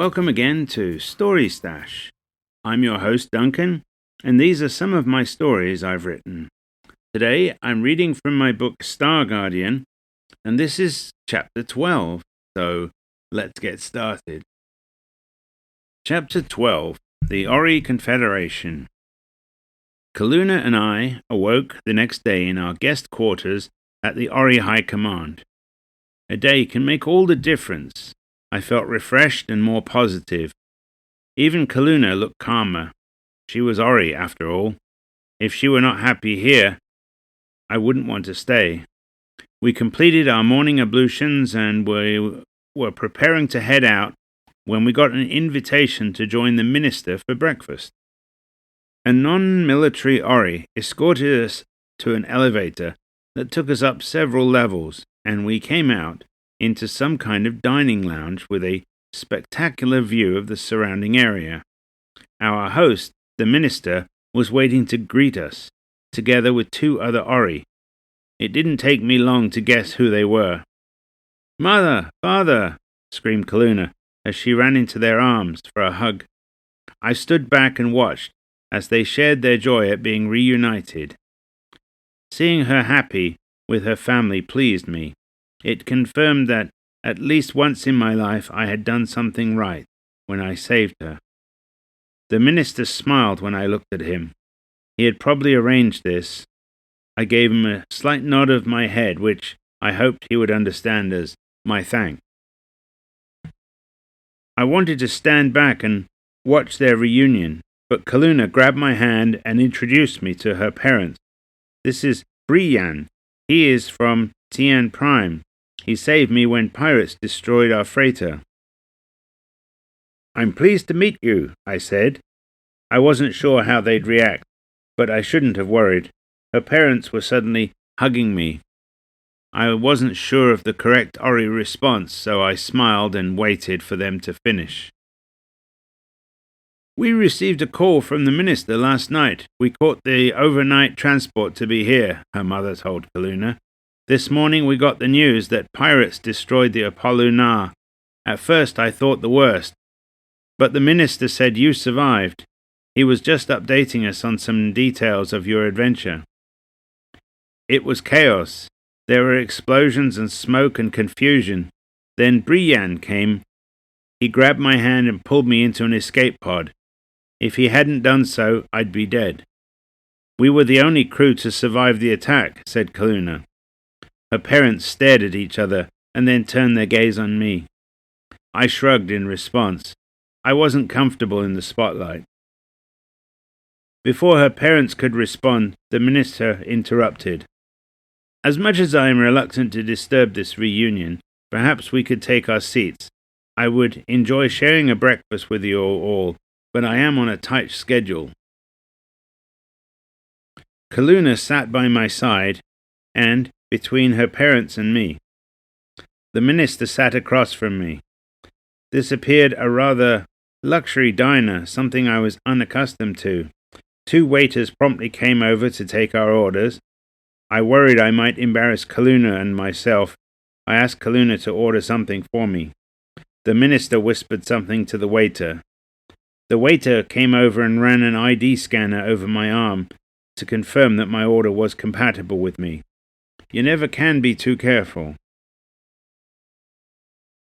Welcome again to Story Stash. I'm your host, Duncan, and these are some of my stories I've written. Today, I'm reading from my book Star Guardian, and this is Chapter 12, so let's get started. Chapter 12, The Ori Confederation. Kaluna and I awoke the next day in our guest quarters at the Ori High Command. A day can make all the difference. I felt refreshed and more positive. Even Kaluna looked calmer. She was Ori, after all. If she were not happy here, I wouldn't want to stay. We completed our morning ablutions and we were preparing to head out when we got an invitation to join the minister for breakfast. A non-military Ori escorted us to an elevator that took us up several levels, and we came out into some kind of dining lounge with a spectacular view of the surrounding area. Our host, the minister, was waiting to greet us, together with two other Ori. It didn't take me long to guess who they were. "Mother! Father!" screamed Kaluna as she ran into their arms for a hug. I stood back and watched as they shared their joy at being reunited. Seeing her happy with her family pleased me. It confirmed that at least once in my life I had done something right when I saved her. The minister smiled when I looked at him. He had probably arranged this. I gave him a slight nod of my head, which I hoped he would understand as my thanks. I wanted to stand back and watch their reunion, but Kaluna grabbed my hand and introduced me to her parents. "This is Brian. He is from Tian Prime. He saved me when pirates destroyed our freighter." "I'm pleased to meet you," I said. I wasn't sure how they'd react, but I shouldn't have worried. Her parents were suddenly hugging me. I wasn't sure of the correct Ori response, so I smiled and waited for them to finish. "We received a call from the minister last night. We caught the overnight transport to be here," her mother told Kaluna. "This morning we got the news that pirates destroyed the Apollo. At first I thought the worst, but the minister said you survived. He was just updating us on some details of your adventure." It was chaos. There were explosions and smoke and confusion. Then Brian came. He grabbed my hand and pulled me into an escape pod. If he hadn't done so, I'd be dead. "We were the only crew to survive the attack," said Kaluna. Her parents stared at each other and then turned their gaze on me. I shrugged in response. I wasn't comfortable in the spotlight. Before her parents could respond, the minister interrupted. "As much as I am reluctant to disturb this reunion, perhaps we could take our seats. I would enjoy sharing a breakfast with you all, but I am on a tight schedule." Kaluna sat by my side, and between her parents and me. The minister sat across from me. This appeared a rather luxury diner, something I was unaccustomed to. Two waiters promptly came over to take our orders. I worried I might embarrass Kaluna and myself. I asked Kaluna to order something for me. The minister whispered something to the waiter. The waiter came over and ran an ID scanner over my arm to confirm that my order was compatible with me. You never can be too careful.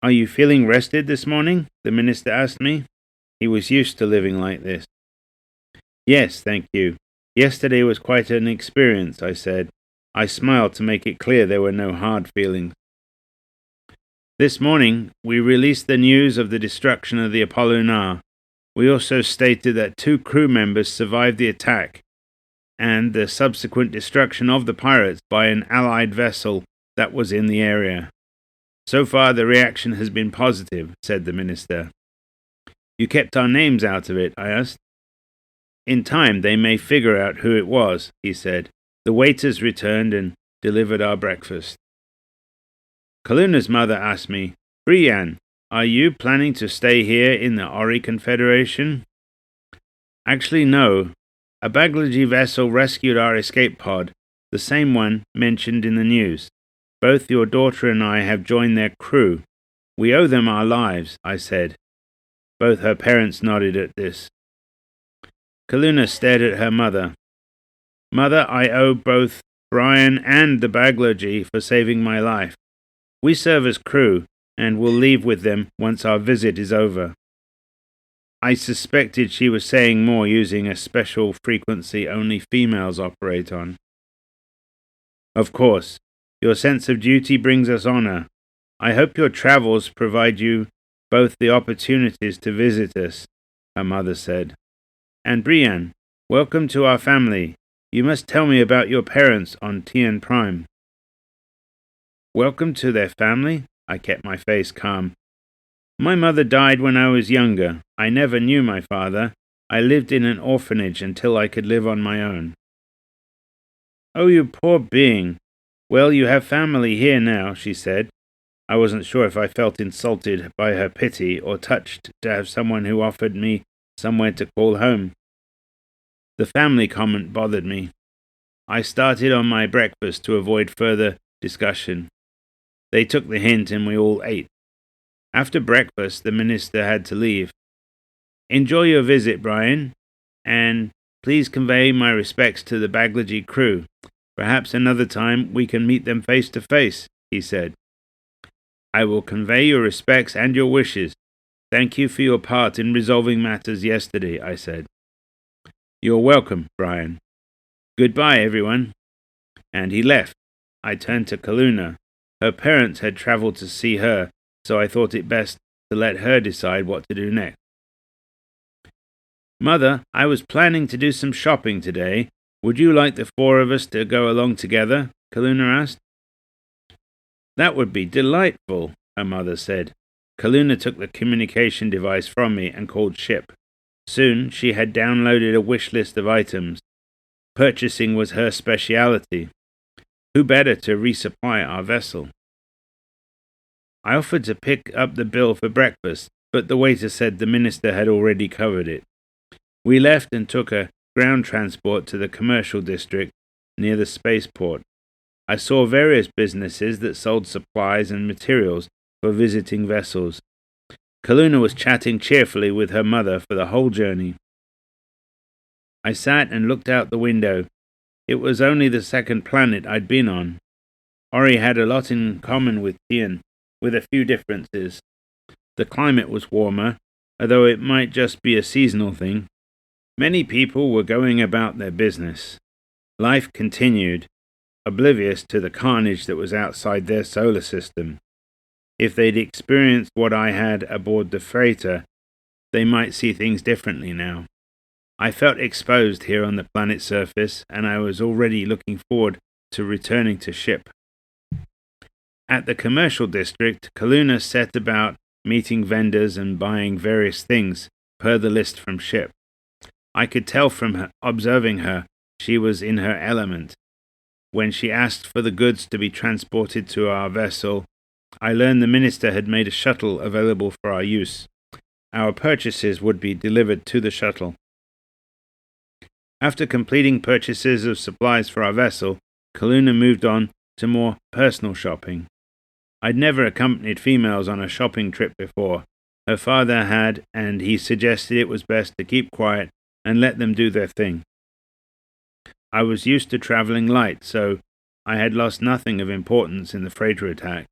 "Are you feeling rested this morning?" the minister asked me. He was used to living like this. "Yes, thank you. Yesterday was quite an experience," I said. I smiled to make it clear there were no hard feelings. "This morning, we released the news of the destruction of the Apollo. We also stated that 2 crew members survived the attack and the subsequent destruction of the pirates by an Allied vessel that was in the area. So far, the reaction has been positive," said the minister. "You kept our names out of it?" I asked. "In time, they may figure out who it was," he said. The waiters returned and delivered our breakfast. Kaluna's mother asked me, "Brian, are you planning to stay here in the Ori Confederation?" "Actually, no. A Baglaji vessel rescued our escape pod, the same one mentioned in the news. Both your daughter and I have joined their crew. We owe them our lives," I said. Both her parents nodded at this. Kaluna stared at her mother. Mother, I owe both Brian and the Baglerji for saving my life. We serve as crew, and will leave with them once our visit is over. I suspected she was saying more using a special frequency only females operate on. Of course, your sense of duty brings us honor. I hope your travels provide you both the opportunities to visit us, her mother said. And Brian, welcome to our family. You must tell me about your parents on Tien Prime. Welcome to their family? I kept my face calm. My mother died when I was younger. I never knew my father. I lived in an orphanage until I could live on my own. Oh, you poor being. Well, you have family here now, she said. I wasn't sure if I felt insulted by her pity or touched to have someone who offered me somewhere to call home. The family comment bothered me. I started on my breakfast to avoid further discussion. They took the hint and we all ate. After breakfast, the minister had to leave. Enjoy your visit, Brian, and please convey my respects to the Baglerji crew. Perhaps another time we can meet them face to face, he said. I will convey your respects and your wishes. Thank you for your part in resolving matters yesterday, I said. You're welcome, Brian. Goodbye, everyone. And he left. I turned to Kaluna. Her parents had traveled to see her, so I thought it best to let her decide what to do next. Mother, I was planning to do some shopping today. Would you like the four of us to go along together? Kaluna asked. That would be delightful, her mother said. Kaluna took the communication device from me and called ship. Soon she had downloaded a wish list of items. Purchasing was her speciality. Who better to resupply our vessel? I offered to pick up the bill for breakfast, but the waiter said the minister had already covered it. We left and took a ground transport to the commercial district near the spaceport. I saw various businesses that sold supplies and materials for visiting vessels. Kaluna was chatting cheerfully with her mother for the whole journey. I sat and looked out the window. It was only the second planet I'd been on. Ori had a lot in common with Tien, with a few differences. The climate was warmer, although it might just be a seasonal thing. Many people were going about their business. Life continued, oblivious to the carnage that was outside their solar system. If they'd experienced what I had aboard the freighter, they might see things differently now. I felt exposed here on the planet's surface, and I was already looking forward to returning to ship. At the commercial district, Kaluna set about meeting vendors and buying various things per the list from ship. I could tell from observing her she was in her element. When she asked for the goods to be transported to our vessel, I learned the minister had made a shuttle available for our use. Our purchases would be delivered to the shuttle. After completing purchases of supplies for our vessel, Kaluna moved on to more personal shopping. I'd never accompanied females on a shopping trip before. Her father had, and he suggested it was best to keep quiet and let them do their thing. I was used to traveling light, so I had lost nothing of importance in the freighter attack.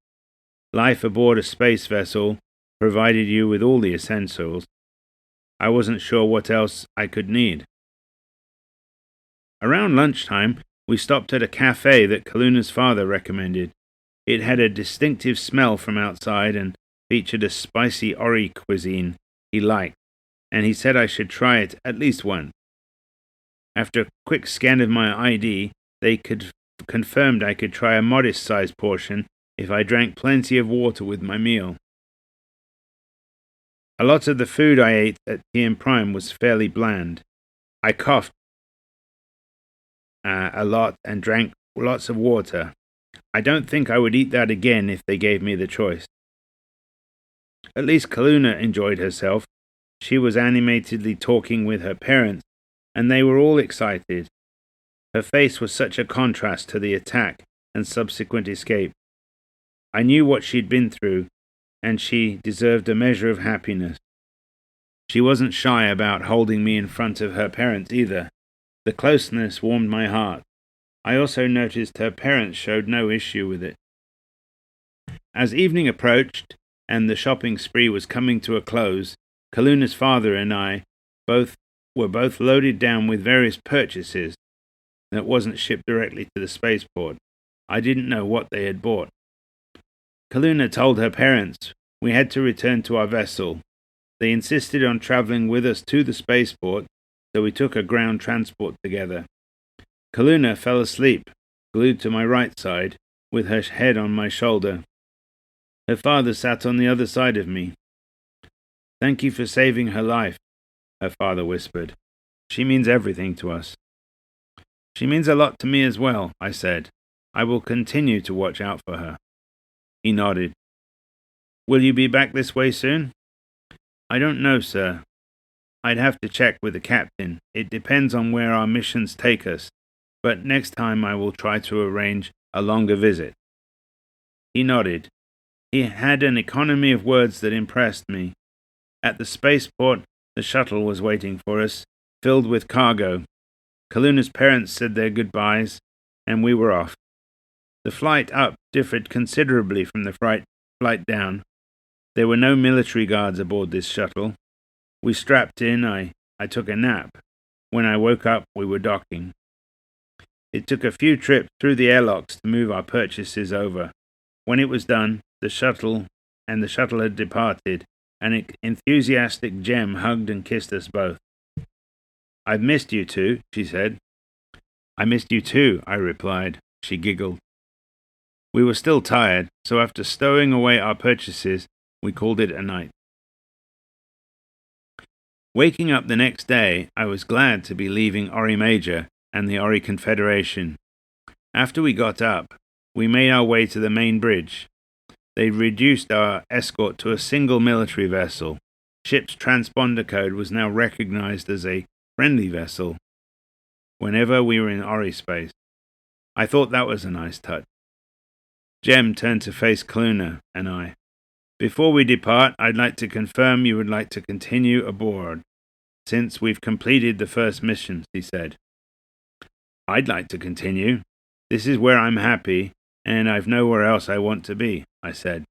Life aboard a space vessel provided you with all the essentials. I wasn't sure what else I could need. Around lunchtime, we stopped at a cafe that Kaluna's father recommended. It had a distinctive smell from outside and featured a spicy Ori cuisine he liked, and he said I should try it at least once. After a quick scan of my ID, they confirmed I could try a modest-sized portion if I drank plenty of water with my meal. A lot of the food I ate at Tien Prime was fairly bland. I coughed a lot and drank lots of water. I don't think I would eat that again if they gave me the choice. At least Kaluna enjoyed herself. She was animatedly talking with her parents, and they were all excited. Her face was such a contrast to the attack and subsequent escape. I knew what she'd been through, and she deserved a measure of happiness. She wasn't shy about holding me in front of her parents either. The closeness warmed my heart. I also noticed her parents showed no issue with it. As evening approached and the shopping spree was coming to a close, Kaluna's father and I were both loaded down with various purchases that wasn't shipped directly to the spaceport. I didn't know what they had bought. Kaluna told her parents we had to return to our vessel. They insisted on traveling with us to the spaceport, so we took a ground transport together. Kaluna fell asleep, glued to my right side, with her head on my shoulder. Her father sat on the other side of me. "Thank you for saving her life," her father whispered. "She means everything to us." "She means a lot to me as well," I said. "I will continue to watch out for her." He nodded. "Will you be back this way soon?" "I don't know, sir. I'd have to check with the captain. It depends on where our missions take us, but next time I will try to arrange a longer visit." He nodded. He had an economy of words that impressed me. At the spaceport, the shuttle was waiting for us, filled with cargo. Kaluna's parents said their goodbyes, and we were off. The flight up differed considerably from the flight down. There were no military guards aboard this shuttle. We strapped in. I took a nap. When I woke up, we were docking. It took a few trips through the airlocks to move our purchases over. When it was done, the shuttle had departed. An enthusiastic Gem hugged and kissed us both. "I've missed you two," she said. "I missed you too," I replied. She giggled. We were still tired, so after stowing away our purchases, we called it a night. Waking up the next day, I was glad to be leaving Ori Major and the Ori Confederation. After we got up, we made our way to the main bridge. They reduced our escort to a single military vessel. Ship's transponder code was now recognized as a friendly vessel whenever we were in Ori space. I thought that was a nice touch. Gem turned to face Kaluna and I. "Before we depart, I'd like to confirm you would like to continue aboard, since we've completed the first mission," he said. "I'd like to continue. This is where I'm happy, and I've nowhere else I want to be," I said.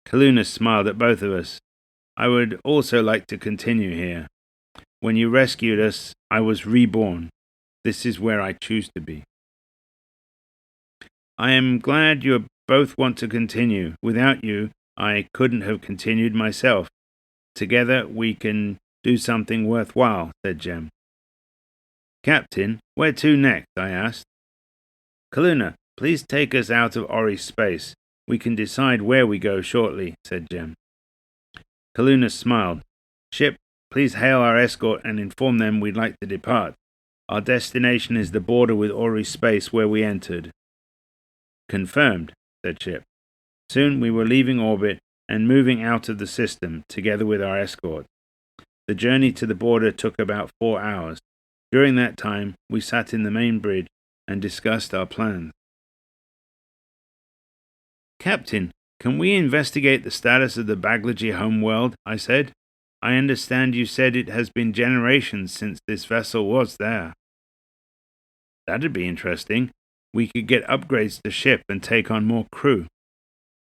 Kaluna smiled at both of us. "I would also like to continue here. When you rescued us, I was reborn. This is where I choose to be." "I am glad you both want to continue. Without you, I couldn't have continued myself. Together we can do something worthwhile," said Gem. "Captain, where to next?" I asked. "Kaluna, please take us out of Ori space. We can decide where we go shortly," said Gem. Kaluna smiled. "Ship, please hail our escort and inform them we'd like to depart. Our destination is the border with Ori space where we entered." "Confirmed," said Ship. Soon we were leaving orbit and moving out of the system together with our escort. The journey to the border took about 4 hours. During that time, we sat in the main bridge and discussed our plans. "Captain, can we investigate the status of the Baglaji homeworld?" I said. "I understand you said it has been generations since this vessel was there." "That'd be interesting. We could get upgrades to ship and take on more crew.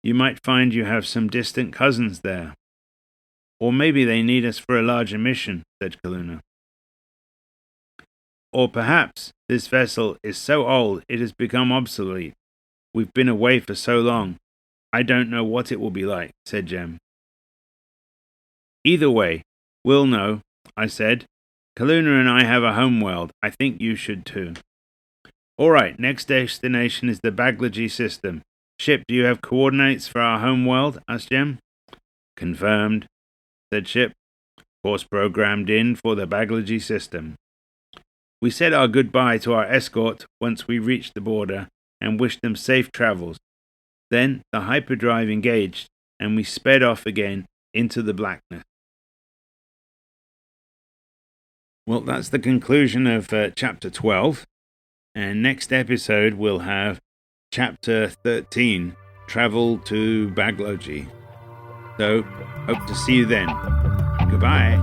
You might find you have some distant cousins there. Or maybe they need us for a larger mission," said Kaluna. "Or perhaps this vessel is so old it has become obsolete. We've been away for so long. I don't know what it will be like," said Gem. "Either way, we'll know," I said. "Kaluna and I have a homeworld. I think you should too." "All right, next destination is the Baglaji system. Ship, do you have coordinates for our homeworld?" asked Gem. "Confirmed," said Ship. "Course programmed in for the Baglaji system." We said our goodbye to our escort once we reached the border and wished them safe travels. Then the hyperdrive engaged and we sped off again into the blackness. Well, that's the conclusion of chapter 12. And next episode we'll have chapter 13, Travel to Bagloji. So, hope to see you then. Goodbye.